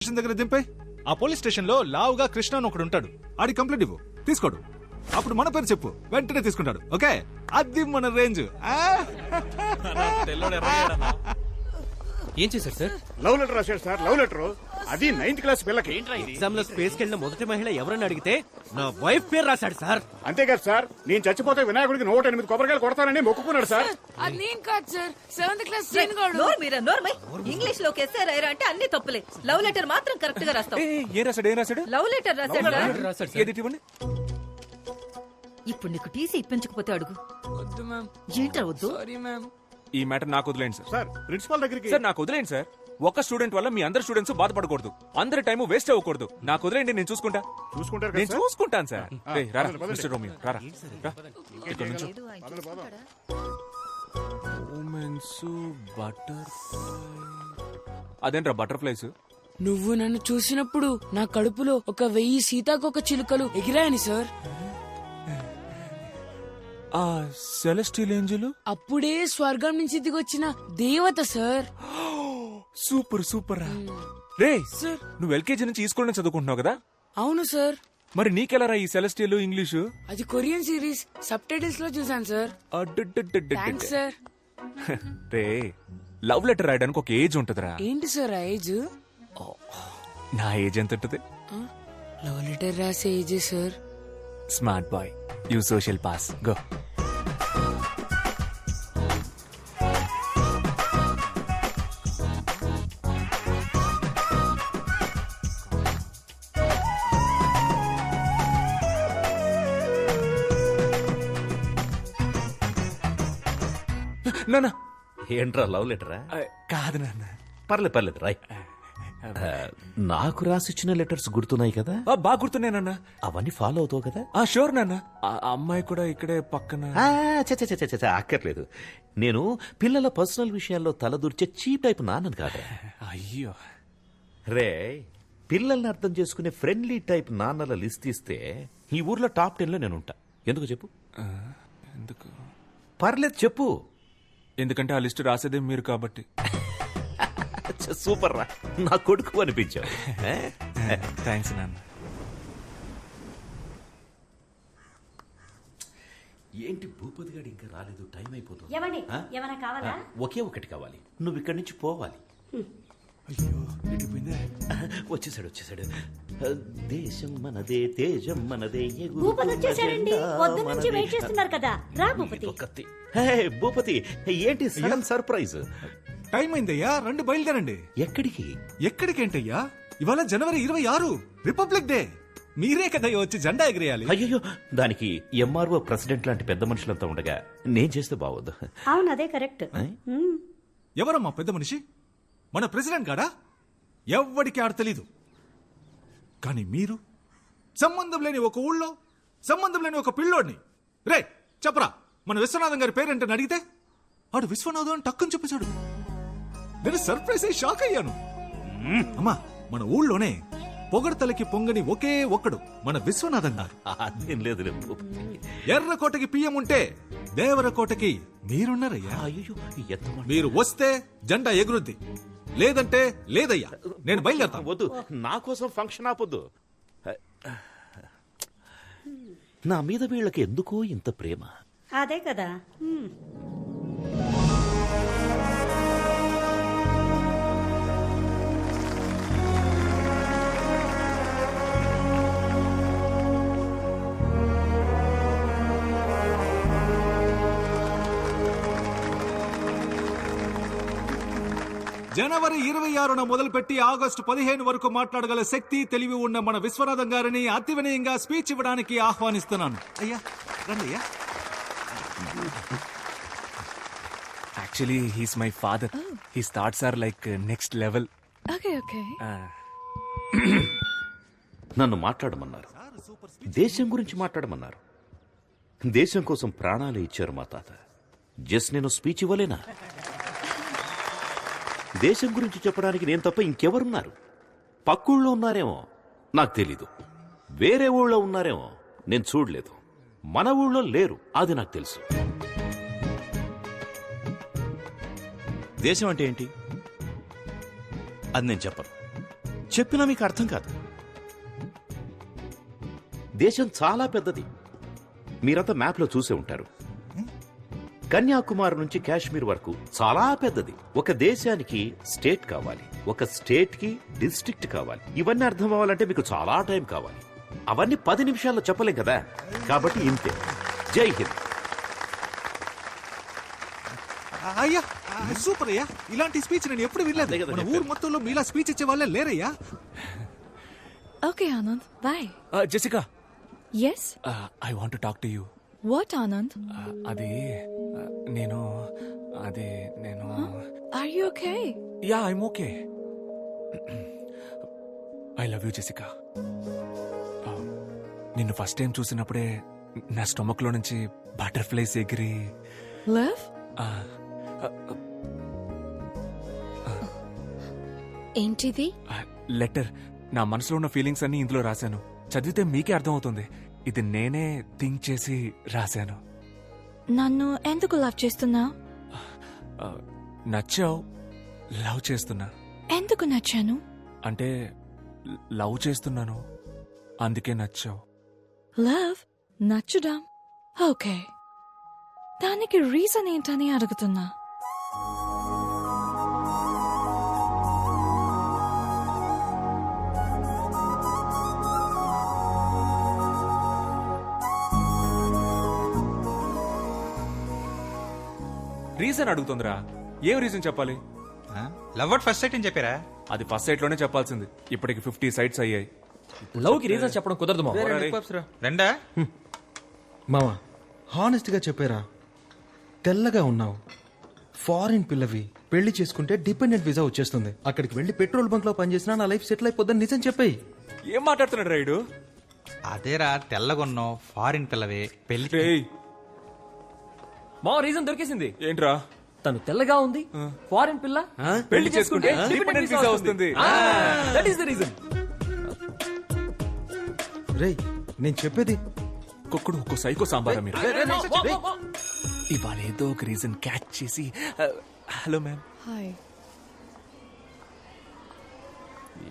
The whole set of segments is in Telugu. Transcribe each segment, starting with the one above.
స్టేషన్ దగ్గర దింపే. ఆ పోలీస్ స్టేషన్ లో లావుగా కృష్ణ అని ఒకడు ఉంటాడు. ఆడి కంప్లైంట్ ఇవ్వు, తీసుకోడు. అప్పుడు మన పేరు చెప్పు, వెంటనే తీసుకుంటాడు. ఓకే, అది మన రేంజ్. ఏం చేశారు సార్? లవ్ లెటర్ రాశాడు సార్, లవ్ లెటర్. అది 9th క్లాస్ పిల్లకి. ఎగ్జామ్ లో స్పేస్ కెళ్ళిన మొదటి మహిళ ఎవరని అడిగితే నా వైఫ్ పేరు రాశాడు సార్. అంతేకాదు సార్, నేను చచ్చిపోతే వినాయకుడికి 108 కొబ్బరికాయలు కొడతానని మొక్కుకున్నాడు సార్. అది నేను కాదు సార్, 7th క్లాస్ ఇంగ్లీష్ లో కేసారా అంటే అన్ని తప్పులే. లవ్ లెటర్ మాత్రం కరెక్ట్ గా రాస్తాం. ఏం రాశాడు? లవ్ లెటర్ రాశాడు. రాశాడు. ఇప్పుడు నీకు టీసీ ఇప్పించకపోతే అడుగు. వద్దు మ్యామ్, ఏంట్రా వద్దు? Sorry ma'am. ఈ మ్యాటర్ నాకు వదిలేండి సార్. సార్ ప్రిన్సిపాల్ దగ్గరికి. సార్ నాకు వదిలేండి సార్. ఒక స్టూడెంట్ వల్ల మీ అందరు స్టూడెంట్స్ బాధపడకూడదు, అందరి టైం వేస్ట్ అవ్వకూడదు. నాకు వదిలేండి, నేను చూసుకుంటా. చూసుకుంటారు నేను కదా సార్? చూసుకుంటాను సార్. ఏయ్, రారా, పదండి, మిస్టర్ రోమియో, రారా. రా. ఇక్కడ నుంచో. Women's butterfly. అదేంట్రా బటర్ఫ్లైస్? నువ్వు నన్ను చూసినప్పుడు నా కడుపులో 1000 సీతాకోక చిలుకలు ఎగిరాయని సార్. ఆ సెలెస్టియల్ ఏంజెల్ అప్పుడే స్వర్గం నుంచి దిగొచ్చిన దేవత సార్. సూపర్ సూపర్ రా. రే సార్. నువ్వు ఎల్కేజీ నుంచి ఈ స్కూల్ నుంచి చదువుకుంటున్నావు కదా? అవును సార్. మరి నీకెలా ఈ సెలెస్టియల్ ఇంగ్లీషు? అది కొరియన్ సిరీస్ సబ్ టైటిల్స్ లో చూసాను సార్. Thanks sir. రే, లవ్ లెటర్ రాయడానికి ఒక ఏజ్ ఉంటదిరా. ఏంటి సార్ ఆ ఏజ్? నా ఏజ్ ఎంత ఉంటది? లవ్ లెటర్ రాసే ఏజే sir. Smart boy, you social pass, go. నాన్న. ఏంట్రా లవ్ లెటరా? కాదు నాన్న. పర్లేదు రాయ్. నాకు రాసిచ్చిన లెటర్స్ గుర్తున్నాయి కదా? బాగా గుర్తున్నానన్నా. అవన్నీ ఫాలో అవుతావు కదా? షూర్ నాన్న. ఆ అమ్మాయి కూడా ఇక్కడే పక్కన. అక్కర్లేదు. నేను పిల్లల పర్సనల్ విషయాల్లో తలదూర్చే చీప్ టైప్ నాన్నను కాదు. అయ్యో రే, పిల్లల్ని అర్థం చేసుకునే ఫ్రెండ్లీ టైప్ నాన్నల లిస్ట్ ఇస్తే ఈ ఊర్లో టాప్ 10 లో నేను ఉంటా. ఎందుకు చెప్పు? ఎందుకు? పర్లేదు చెప్పు. ఎందుకంటే ఆ లిస్ట్ రాసేదే మీరు కాబట్టి. సూపర్ రా, నా కొడుకు అనిపించావు. థ్యాంక్స్ నాన్న. ఏంటి భూపతి గారు ఇంకా రాలేదు? టైం అయిపోతుంది. ఏమైనా కావాలా? ఒకే ఒకటి కావాలి. నువ్వు ఇక్కడి నుంచి పోవాలి. వచ్చేసాడు. దేశం మనదే, తేజం మనదే. భూపతి, ఏంటి సడన్ సర్ప్రైజ్? టైం అయిందయ్యా, రండి బయలుదేరండి. ఎక్కడికి? ఎక్కడికేంటయ్యా? ఇవాళ జనవరి 26, రిపబ్లిక్ డే. మీరే కదయ్యా వచ్చి జెండా ఎగిరేయాలి. అయ్యో, దానికి ఎంఆర్ఓ ప్రెసిడెంట్ లాంటి పెద్ద మనుషులంతా ఉండగా నేను చేస్తే బాగోదు. అవును, అదే కరెక్ట్. ఎవరమ్మా పెద్ద మనిషి? మన ప్రెసిడెంట్ గాడా? ఎవ్వడికి ఆడ తెలీదు. కానీ మీరు సంబంధం లేని ఒక ఊళ్ళో సంబంధం లేని ఒక పిల్లోడిని, రే చెప్పరా మన విశ్వనాథం గారి పేరేంటని అడిగితే ఆడు విశ్వనాథం అని టక్కుని చెప్పేశాడు. నేను సర్ప్రైజ్ అయ్యి షాక్ అయ్యాను. అమ్మా, మన ఊళ్ళోనే పొగడతలకి పొంగని ఒకే ఒక్కడు మన విశ్వనాథం గారు. అదేం లేదు. ఎర్రకోటకి పియ్యం ఉంటే దేవరకోటకి మీరున్నారయ్యా. అయ్యో, మీరు వస్తే జెండా ఎగురుద్ది, లేదంటే లేదయ్యా. నేను బయలుదేరతా. వద్దు, నా కోసం ఫంక్షన్ ఆపొద్దు. నా మీద వీళ్ళకి ఎందుకో ఇంత ప్రేమ. అదే కదా. జనవరి 26న మొదలుపెట్టి ఆగస్టు 15 వరకు మాట్లాడగల శక్తి, తెలివి ఉన్న మన విశ్వనాథం గారిని అతి వినయంగా స్పీచ్ ఇవ్వడానికి ఆహ్వానిస్తున్నాను. అయ్యా రండి అయ్యా. Actually he's my father. His thoughts are like next level. నన్ను మాట్లాడమన్నారు, దేశం గురించి మాట్లాడమన్నారు. దేశం కోసం ప్రాణాలు ఇచ్చారు మా తాత. జస్ట్ నేను స్పీచ్ ఇవ్వలేనా? దేశం గురించి చెప్పడానికి నేను తప్ప ఇంకెవరున్నారు? పక్కూళ్ళో ఉన్నారేమో, నాకు తెలీదు. వేరే ఊళ్ళో ఉన్నారేమో, నేను చూడలేదు. మన ఊళ్ళో లేరు, అది నాకు తెలుసు. దేశం అంటే ఏంటి అది నేను చెప్పను. చెప్పినా మీకు అర్థం కాదు. దేశం చాలా పెద్దది. మీరంతా మ్యాప్లో చూసే ఉంటారు. కన్యాకుమారి నుంచి కాశ్మీర్ వరకు చాలా పెద్దది. ఒక దేశానికి స్టేట్ కావాలి, ఒక స్టేట్ కి డిస్ట్రిక్ట్ కావాలి. ఇవన్నీ అర్థం అవ్వాలంటే మీకు చాలా టైం కావాలి. అవన్నీ 10 నిమిషాల్లో చెప్పలేం కదా. కాబట్టి ఇంతే. జై హింద్. అయ్యా సూపర్ అయ్యా, ఇలాంటి స్పీచ్ నేను ఎప్పుడు అదే వినలేదు. కదా మన చెప్పాను. ఊరు మొత్తంలో మీలా స్పీచ్ ఇచ్చే వాళ్ళే లేరయ్యా. Okay, Anand. Bye. Jessica, Yes? I want to talk to you. What, Anand? అది నేను Are you okay? Yeah I'm okay. I love you Jessica. నిన్ను ఫస్ట్ టైం చూసినప్పుడే నా స్టొమక్ లో నుంచి బటర్ఫ్లైస్ ఎగిరి Liv? ఏంటిది? లెటర్. నా మనసులో ఉన్న ఫీలింగ్స్ అన్ని ఇందులో రాశాను. చదివితే మీకే అర్థమవుతుంది. ఇది నేనే థింక్ చేసి రాశాను. నన్ను ఎందుకు లవ్ చేస్తున్నా? నచ్చావు, లవ్ చేస్తున్నా. ఎందుకు నచ్చాను? అంటే లవ్ చేస్తున్నాను, అందుకే నచ్చావు. లవ్ నచ్చుడా? ఓకే, దానికి రీజన్ ఏంటని అడుగుతున్నా. రీజన్ అడుగుతుందిరా. ఏం రీజన్ చెప్పాలి? లవ్ అట్ ఫస్ట్ సైట్ అని చెప్పారా? అది ఫస్ట్ సైట్ లోనే చెప్పాల్సింది. ఇప్పటికి 50 సైట్స్ అయ్యాయి. లవ్ కి రీజన్ చెప్పడం కుదరదు మామ. రెండా? మావా హానెస్ట్ గా చెప్పారా? తెల్లగా ఉన్నావు, ఫారిన్ పిల్లవి, పెళ్లి చేసుకుంటే డిపెండెంట్ వీసా వచ్చేస్తుంది. అక్కడికి వెళ్లి పెట్రోల్ బంక్ లో పనిచేసినా నా లైఫ్ సెటిల్ అయిపోద్దని నిజం చెప్పాయి. ఏం మాట్లాడుతున్నాడు రైడు? అదేరా, తెల్లగొన్నావు, ఫారిన్ పిల్లవే, పెళ్లి. రేయ్, మా రీజన్ దొరికేసింది. ఏంట్రా? తను తెల్లగా ఉంది, ఫారెన్ పిల్ల, పెళ్లి చేసుకుంటే డిపెండెంట్ వీసా వస్తుంది. That is the reason. రేయ్ నేను చెప్పేది. కుక్కుడు ఒక్కో సైకో సాంబారా మీరు. ఇవాళ ఏదో ఒక రీజన్ క్యాచ్ చేసి హలో మ్యామ్. హాయ్.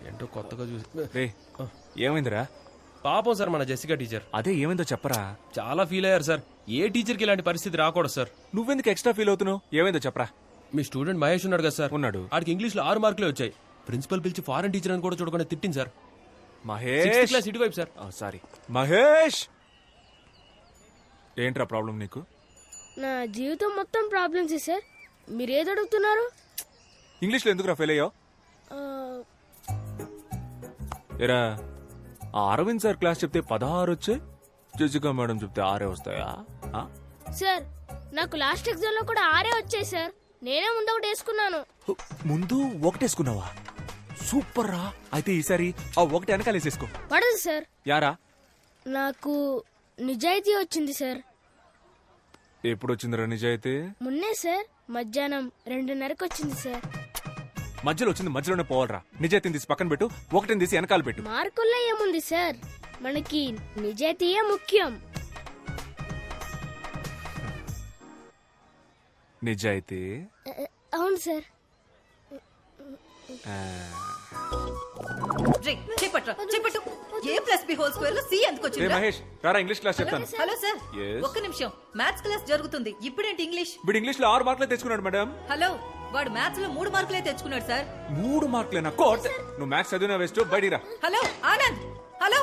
ఏంటో కొత్తగా చూసి. రే ఏమైందిరా? పాపం సార్ మన జెసికా టీచర్. అదే ఏమైందో చెప్పరా. చాలా ఫీల్ అయ్యారు సార్. ఏ టీచర్ కి ఇలాంటి పరిస్థితి రాకూడదు సార్. నువ్వెందుకు ఎక్స్ట్రా ఫీల్ అవుతున్నావు? ఏమైందో చెప్పరా. మీ స్టూడెంట్ మహేష్ ఉన్నాడు కదా సార్, ఉన్నాడు. ఆడికి ఇంగ్లీష్ లో 6 మార్కులే వచ్చాయి. ప్రిన్సిపల్ పిలిచి ఫారెన్ టీచర్ అని కూడా చూడకుండా తిట్టింది సార్. మహేష్ క్లాస్ ఇటువైపు సార్. సారీ మహేష్. ఏంట్రా ప్రాబ్లం నీకు? నా జీవితం మొత్తం ప్రాబ్లమ్స్ సార్. మీరు ఏది అడుగుతున్నారు? ఇంగ్లీష్ లో ఎందుకురా ఫెయిల్ అయ్యావు? ఏరా, ఆ అరవింద్ సార్ క్లాస్ చెప్తే 16 వచ్చాయి, జెసికా మేడం చెప్తే 6 వస్తాయా? సార్ నాకు లాస్ట్ ఎగ్జామ్ లో కూడా 6 వచ్చాయి సార్. నేనే ముందు ఒకటి వేసుకున్నాను. ముందు ఒకటేసుకున్నావా? సూపర్ రా. అయితే ఈసారి ఆ ఒకటి వెనకాలేసేసుకో. పడదు సార్. యారా? నాకు నిజాయితీ వచ్చింది సార్. ఎప్పుడు వచ్చిందిరా నిజాయితీ? మొన్నే సార్, మధ్యాహ్నం 2:30కి వచ్చింది సార్. మధ్యలో వచ్చింది మధ్యలోనే పోవాలరా. నిజాయితీని తీసి పక్కన పెట్టు, ఒకటిని తీసి వెనకాల పెట్టు. మార్కుల్లో ఏముంది సార్, మనకి నిజాయితీయే ముఖ్యం. నిజాయితీ? అవును సార్. చెప్పట్టు A+B² లో C ఎందుకు రే వచ్చింది? మహేష్ రారా, ఇంగ్లీష్ క్లాస్ చెప్తాను. Hello sir, Yes. ఒక్క నిమిషం. మ్యాథ్స్ క్లాస్ జరుగుతుంది. ఇప్పుడేంటి ఇంగ్లీష్? వీడు ఇంగ్లీష్ లో 6 మార్కులే తెచ్చుకున్నాడు మేడం. హలో, వాడు మ్యాథ్స్ లో 3 మార్కులే తెచ్చుకున్నాడు సార్. 3 మార్కులేనా? కోట్. నువ్వు మ్యాథ్స్ చదివినా వేస్ట్, బయటిరా. Hello Anand, hello.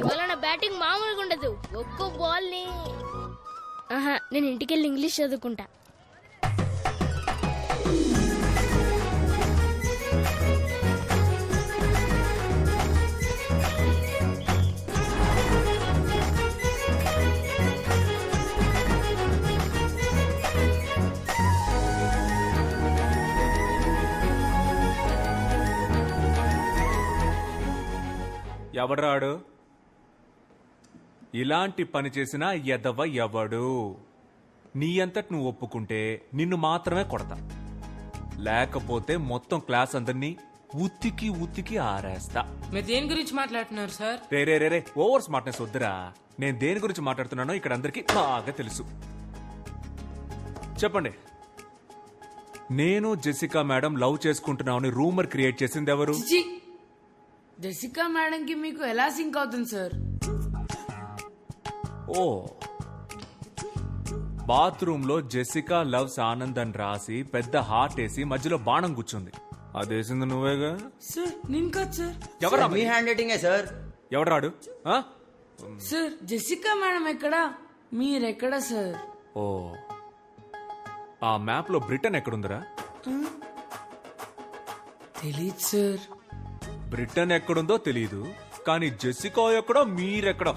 ఇవాళ నా బ్యాటింగ్ మామూలుగా ఉండదు. ఒక్కో బాల్ ని నేను ఇంటికెళ్ళి ఇంగ్లీష్ చదువుకుంటా. ఎవడ్రాడు? ఇలాంటి పని చేసిన ఎదవ ఎవడు? నీ అంతటి నువ్వు ఒప్పుకుంటే నిన్ను మాత్రమే కొడతా, లేకపోతే మొత్తం క్లాస్ అందరినీ ఉత్తికి ఉత్తికి ఆరేస్తా. మీరు దేని గురించి మాట్లాడుతున్నారు సార్? రే రే రే రే, ఓవర్ స్మార్ట్నెస్ వద్దురా. నేను దేని గురించి మాట్లాడుతున్నానో ఇక్కడ అందరికీ బాగా తెలుసు. చెప్పండి. నేను జెసికా మేడం లవ్ చేసుకుంటున్నామని రూమర్ క్రియేట్ చేసింది ఎవరు? జెసికా మేడం కి మీకు ఎలా సింక్ అవుతుంది సార్? ఓ, బాత్రూమ్ లో జెసికా లవ్స్ ఆనంద్ అని రాసి పెద్ద హార్ట్ వేసి మధ్యలో బాణం కూర్చుంది. అదేసింది నువ్వేగా? సార్ నేను కాదు సార్. ఎవరా మీ హ్యాండ్ రైటింగే సార్. ఎవడరాడు? సార్ జెసికా మేడం ఎక్కడా, మీరెక్కడా సార్? ఓ, ఆ మ్యాప్ లో బ్రిటన్ ఎక్కడుందిరా? తెలీదు సార్. బ్రిటన్ ఎక్కడుందో తెలీదు, కానీ జెసికా ఎక్కడో మీరెక్కడో.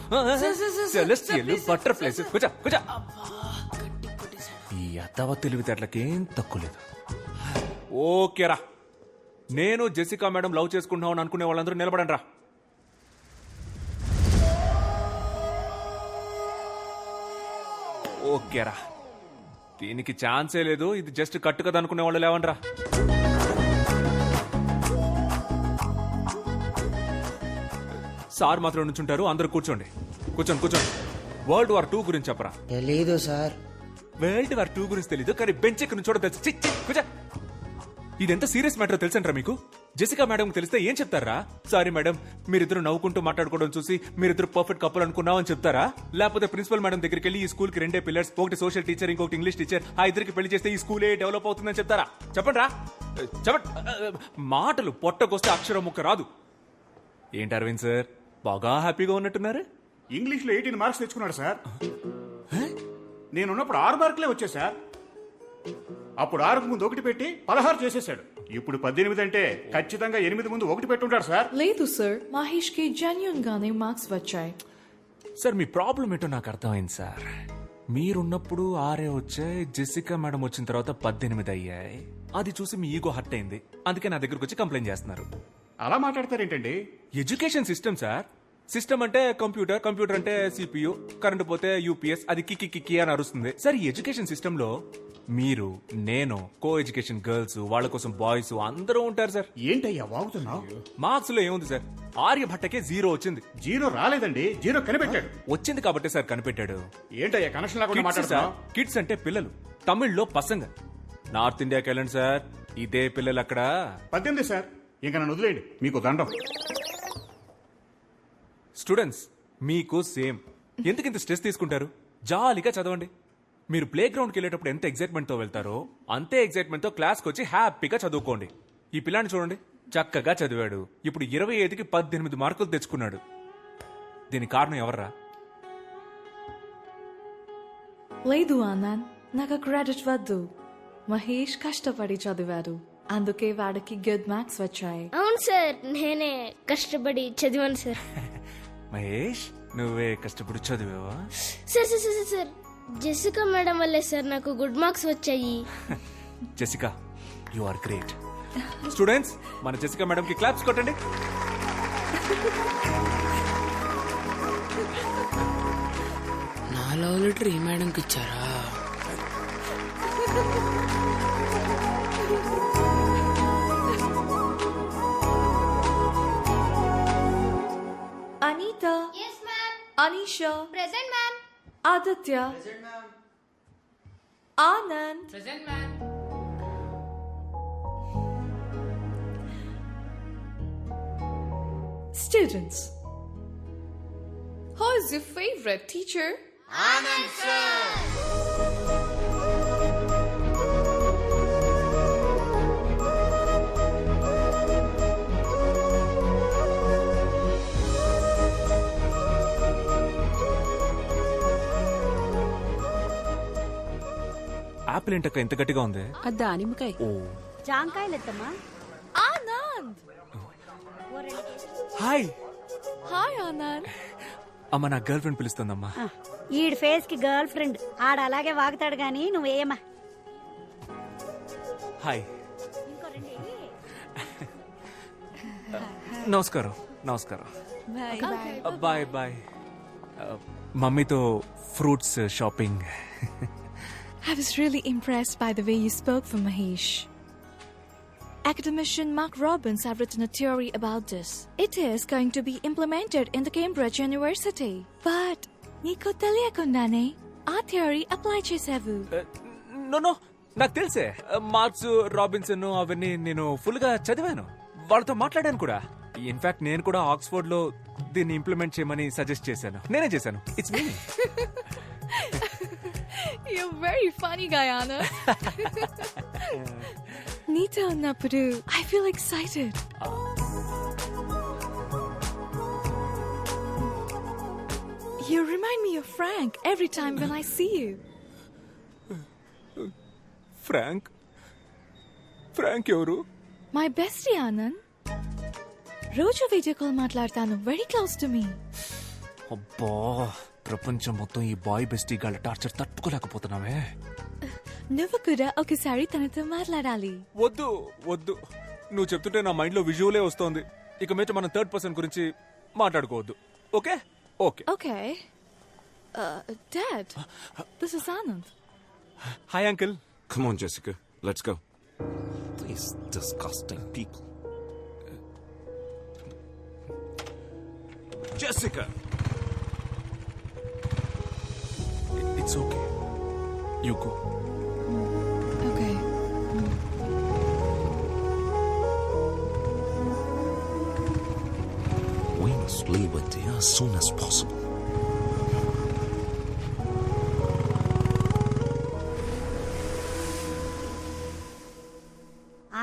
Celestial butterflies. కూర్చో కూర్చో. ఈ అత్తవ తెలివితేటలకేం తక్కువ లేదు. ఓకేరా, నేను జెసికా మేడం లవ్ చేసుకుంటున్నావు అని అనుకునే వాళ్ళందరూ నిలబడండి రా. ఓకేరా, దీనికి ఛాన్సే లేదు, ఇది జస్ట్ కట్టు కదా అనుకునే వాళ్ళు లేవండ్రా. సార్ మాత్రం నుంచుంటారు, అందరూ కూర్చోండి. కూర్చోండి కూర్చోండి. వరల్డ్ వార్ 2 గురించి చెప్పరా? తెలీదు సార్. వరల్డ్ వార్ 2 గురించి తెలీదు, కానీ బెంచ్ ఎక్కడ నుంచోడో తెలుసు. కూర్చో. ఇదెంత సీరియస్ మ్యాటర్ తెలుసంటారా మీకు? జెసికా మేడం తెలిస్తే ఏం చెప్తారా? సారీ మేడం, మీరిద్దరు నవ్వుకుంటూ మాట్లాడుకోవడం చూసి మీరిద్దరు పర్ఫెక్ట్ కప్పులు అనుకున్నావు అని చెప్తారా? లేకపోతే ప్రిన్సిపల్ మేడం దగ్గరికి వెళ్ళి ఈ స్కూల్ కి 2 పిల్లర్స్, ఒకటి సోషల్ టీచర్, ఇంకొకటి ఇంగ్లీష్ టీచర్, ఆ ఇద్దరికి పెళ్లి చేస్తే ఈ స్కూలే డెవలప్ అవుతుందని చెప్తారా? చెప్పండి రా, చెప్పండి. మాటలు పొట్టకొస్తే అక్షరం ముక్క రాదు. ఏంటి అరవింద్ సార్, బాగా హ్యాపీగా ఉన్నట్టున్నారు? ఇంగ్లీష్ లో 18 మార్క్స్ తెచ్చుకున్నాడు సార్. నేనున్నప్పుడు 6 మార్కులే వచ్చాయి సార్. అప్పుడు 6కు ముందు 1 పెట్టి 16 చేసేసాడు. ఇప్పుడు 18 అంటే ఖచ్చితంగా 8 ముందు 1 పెట్టుంటాడు సార్. లేదు సార్, మహేష్ కి జెన్యూన్ గానే మార్క్స్ వచ్చాయి. సార్ మీ ప్రాబ్లం ఏంటో నాకు అర్థమైంది సార్. మీరున్నప్పుడు 6 వచ్చాయి, జెసికా మేడం వచ్చిన తర్వాత 18 అయ్యాయి. అది చూసి మీ ఈగో హర్ట్ అయింది, అందుకే నా దగ్గరకు వచ్చి కంప్లైంట్ చేస్తున్నారు. అలా మాట్లాడతారేంటండి? Education system sir. సిస్టమ్ అంటే కంప్యూటర్, కంప్యూటర్ అంటే సిపియు, కరెంట్ పోతే యూపీఎస్, అది కిక్కి కిక్కి అని అరుస్తుంది. సార్ ఈ ఎడ్యుకేషన్ సిస్టమ్ లో మీరు, నేను, కో ఎడ్యుకేషన్ గర్ల్స్, వాళ్ళ కోసం బాయ్స్ అందరూ ఉంటారు సార్. ఏంటయ్యా వాగుతున్నావు? మార్క్స్ లో ఏముంది సార్? ఆర్యభట్టకే 0 వచ్చింది. 0 రాలేదండి, 0 కనిపెట్టాడు. వచ్చింది కాబట్టి సార్ కనిపెట్టాడు. ఏంటయ్యా కనెక్షన్ లేకుండా మాట్లాడుతున్నావు? కిడ్స్ అంటే పిల్లలు, తమిళ్లో పసంగ. నార్త్ ఇండియాకి వెళ్ళండి సార్, ఇదే పిల్లలు అక్కడ. 18 సార్, ఇంకా నన్ను వదిలేయండి, మీకు దండం. స్టూడెంట్స్ మీకు సేమ్. ఎందుకు ఇంత స్ట్రెస్ తీసుకుంటారు? జాలీగా చదవండి. మీరు ప్లే గ్రౌండ్కి వెళ్ళేటప్పుడు ఎంత ఎగ్జైట్మెంట్ తో వెళ్తారో అంతే ఎగ్జైట్మెంట్ తో క్లాస్కి వచ్చి హ్యాపీగా చదువుకోండి. ఈ పిల్లాన్ని చూడండి, చక్కగా చదివాడు, ఇప్పుడు 25కి 18 మార్కులు తెచ్చుకున్నాడు. దీనికి కారణం ఎవర్రా? లేదు ఆనంద్, నాకు క్రెడిట్ వద్దు. మహేష్ కష్టపడి చదివాడు, అందుకే వాడికి గుడ్ మార్క్స్ వచ్చాయి. అవును సార్, నేనే కష్టపడి చదివాను సార్. మహేష్, నువ్వే కష్టపడి చదివావా? Sir sir sir sir, Jessica madam వల్లే సార్ నాకు గుడ్ మార్క్స్ వచ్చాయి. Jessica, you are great. Students, మన జెసికా మేడం కి క్లాప్స్ కొట్టండి. నా లవ్ లెటర్ ఈ మేడంకి ఇచ్చారా? Anita. Yes, ma'am. Anisha. Present, ma'am. Aditya. Present, ma'am. Anand. Present, ma'am. Students. Who is your favorite teacher? Anand sir. Apple ఏంటక్క ఇంత గట్టిగా ఉంది? దానిమ్మకాయ. ఓ, జాంకాయలెత్తమ్మా. Anand. హాయ్. Hi, Anand. అమ్మ, నా గర్ల్ ఫ్రెండ్ పిలుస్తుందమ్మా. ఈడి ఫేస్ కి గర్ల్ ఫ్రెండ్ ఆడ అలాగే వాగుతాడు గాని నువ్వేమా. హాయ్. నమస్కారం. నమస్కారం. Bye bye. మమ్మీతో fruits shopping. I was really impressed by the way you spoke for Mahesh. Academician Mark Robbins have written a theory about this. It is going to be implemented in the Cambridge University. But నీకు తెలియకుండానే ఆ థియరీ అప్లై చేసావు. నో, నాకు తెలుసే. మార్క్స్, రాబిన్సన్ అవన్నీ నేను ఫుల్ గా చదివాను, వాళ్ళతో మాట్లాడాను కూడా. ఇన్ఫాక్ట్ నేను కూడా ఆక్స్ఫోర్డ్ లో దీన్ని ఇంప్లిమెంట్ చేయమని సజెస్ట్ చేశాను. నేనే చేశాను. It's me. You're very funny, Guyana. నీతో ఉన్నప్పుడు I feel excited. You remind me of Frank every time when I see you. Frank ఎవరు? My bestie, Anand. రోజు వీడియో కాల్ మాట్లాడతాను. Very close to me. అబ్బా, ప్రపంచం మొత్తం ఈ బాయ్ బెస్టీ గాళ్ళ టార్చర్ తట్టుకోలేకపోతున్నావే. నువ్వు కూడా ఒకసారి తనతో మాట్లాడాలి. వద్దు వద్దు, నువ్వు చెప్తుంటే నా మైండ్ లో విజువలే వస్తోంది. ఇక మీద మనం థర్డ్ పర్సన్ గురించి మాట్లాడుకోవద్దు. Okay okay. Okay. Dad, this is Anand. Hi uncle. Come on, Jessica. Let's go. These disgusting people. Jessica! It's okay. You go. Okay. We must leave India as soon as possible.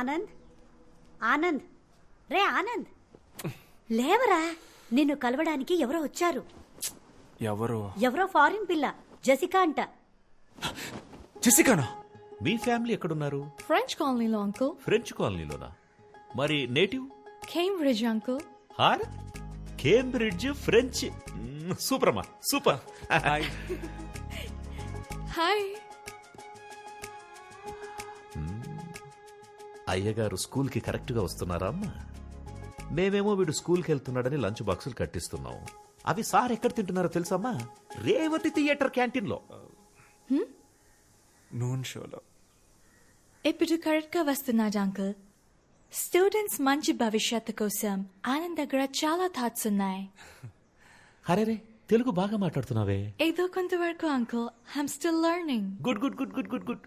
Anand, Anand, రే ఆనంద్, లేవరా. నిన్ను కలవడానికి ఎవరో వచ్చారు. ఎవరో ఫారిన్ పిల్ల, జెసికా అంట. జెసికానా? మీ ఫ్యామిలీ ఎక్కడున్నారు? French colony లో uncle. ఫ్రెంచ్ కాలనీలోనా? మరి నేటివ్? Cambridge uncle. Her Cambridge French. Super అమ్మా, సూపర్. Hi. అయ్యగారు స్కూల్కి కరెక్ట్గా వస్తున్నారా అమ్మా? మేమేమో వీడు స్కూల్కి వెళ్తున్నాడని లంచ్ బాక్సులు కట్టిస్తున్నాం. అవి సార్ ఎక్కడ తింటున్నారో తెలుసమ్మా? రేవతి థియేటర్ క్యాంటీన్లో. నూన్ షోలో. ఇప్పుడు కరెక్ట్ గా వస్తున్నాడు అంకుల్. స్టూడెంట్స్ మంచి భవిష్యత్తు కోసం ఆనంద్ దగ్గర చాలా థాట్స్ ఉన్నాయి. అరే తెలుగు బాగా మాట్లాడుతున్నావే. ఏదో కొంతవరకు uncle. I'm still learning. Good good good good good good.